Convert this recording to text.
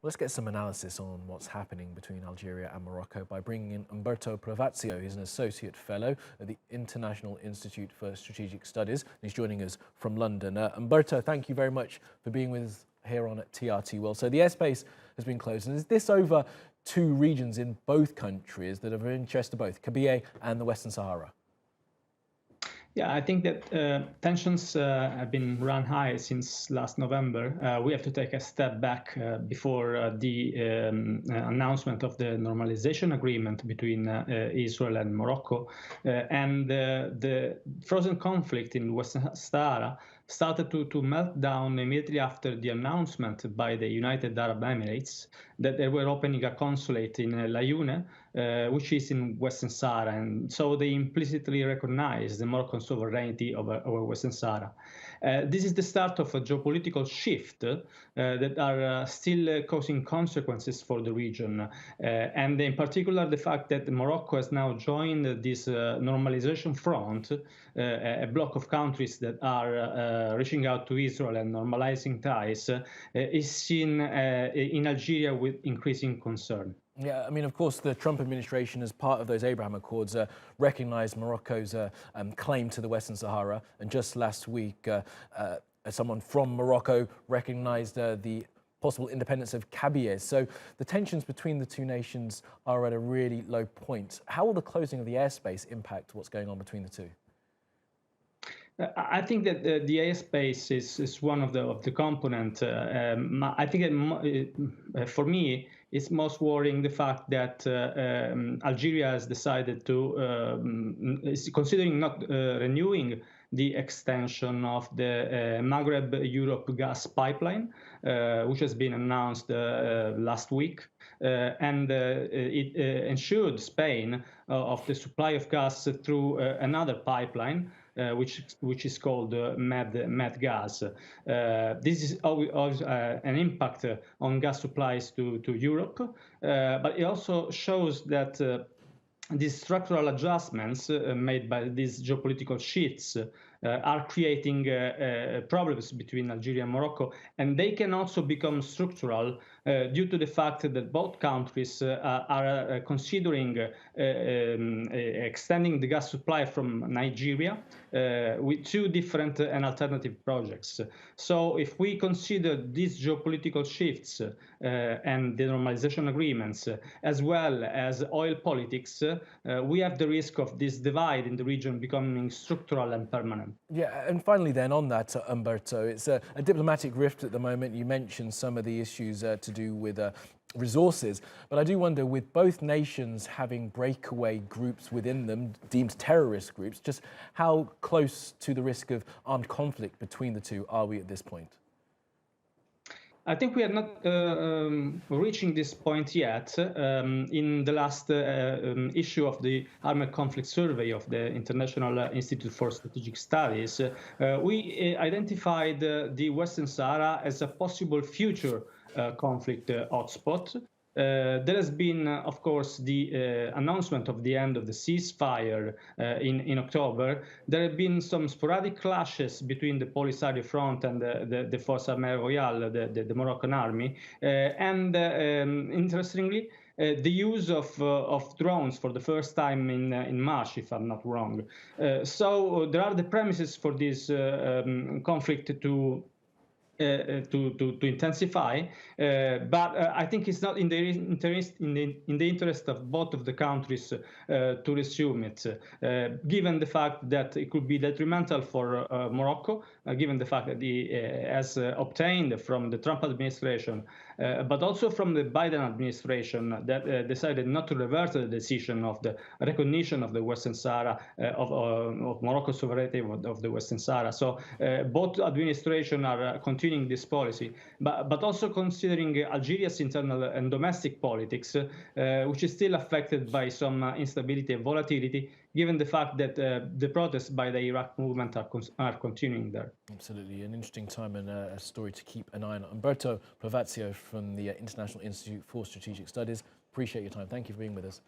Let's get some analysis on what's happening between Algeria and Morocco by bringing in Umberto Profazio. He's an associate fellow at the International Institute for Strategic Studies. He's joining us from London. Umberto, thank you very much for being with us here on TRT World. So the airspace has been closed, and is this over two regions in both countries that are of interest to both, Kabyle and the Western Sahara? Yeah, I think that tensions have been run high since last November. We have to take a step back before the announcement of the normalization agreement between Israel and Morocco. And the frozen conflict in Western Sahara started to melt down immediately after the announcement by the United Arab Emirates that they were opening a consulate in Laayoune, which is in Western Sahara. And so they implicitly recognized the Moroccan sovereignty over Western Sahara. This is the start of a geopolitical shift that are still causing consequences for the region. And in particular, the fact that Morocco has now joined this normalization front, a bloc of countries that are reaching out to Israel and normalizing ties, is seen in Algeria with increasing concern. Yeah, I mean, of course, the Trump administration, as part of those Abraham Accords, recognized Morocco's claim to the Western Sahara. And just last week, someone from Morocco recognized the possible independence of Kabyle. So the tensions between the two nations are at a really low point. How will the closing of the airspace impact what's going on between the two? I think that the airspace is one of the component. I think for me, it's most worrying the fact that Algeria has decided to is considering not renewing the extension of the Maghreb-Europe gas pipeline, which has been announced last week, and it ensured Spain of the supply of gas through another pipeline, which is called Med gas. This is always an impact on gas supplies to Europe, but it also shows that these structural adjustments made by these geopolitical shifts are creating problems between Algeria and Morocco, and they can also become structural due to the fact that both countries are considering extending the gas supply from Nigeria with two different and alternative projects. So if we consider these geopolitical shifts and the normalization agreements, as well as oil politics, we have the risk of this divide in the region becoming structural and permanent. Yeah, and finally then on that, Umberto, it's a diplomatic rift at the moment. You mentioned some of the issues to do with resources, but I do wonder, with both nations having breakaway groups within them, deemed terrorist groups, just how close to the risk of armed conflict between the two are we at this point? I think we are not reaching this point yet. In the last issue of the Armed Conflict Survey of the International Institute for Strategic Studies, we identified the Western Sahara as a possible future conflict hotspot. There has been, of course, the announcement of the end of the ceasefire in October. There have been some sporadic clashes between the Polisario front and the Forces Armées Royales, the Moroccan army. Interestingly, the use of drones for the first time in March, if I'm not wrong. So there are the premises for this conflict to intensify, but I think it's not in the interest of both of the countries to resume it, given the fact that it could be detrimental for Morocco, given the fact that he has obtained from the Trump administration, but also from the Biden administration, that decided not to reverse the decision of the recognition of the Western Sahara, of Morocco's sovereignty of the Western Sahara. So both administrations are continuing this policy, but also considering Algeria's internal and domestic politics, which is still affected by some instability and volatility, given the fact that the protests by the Iraq movement are continuing there. Absolutely, an interesting time and a story to keep an eye on. Umberto Profazio from the International Institute for Strategic Studies, appreciate your time. Thank you for being with us.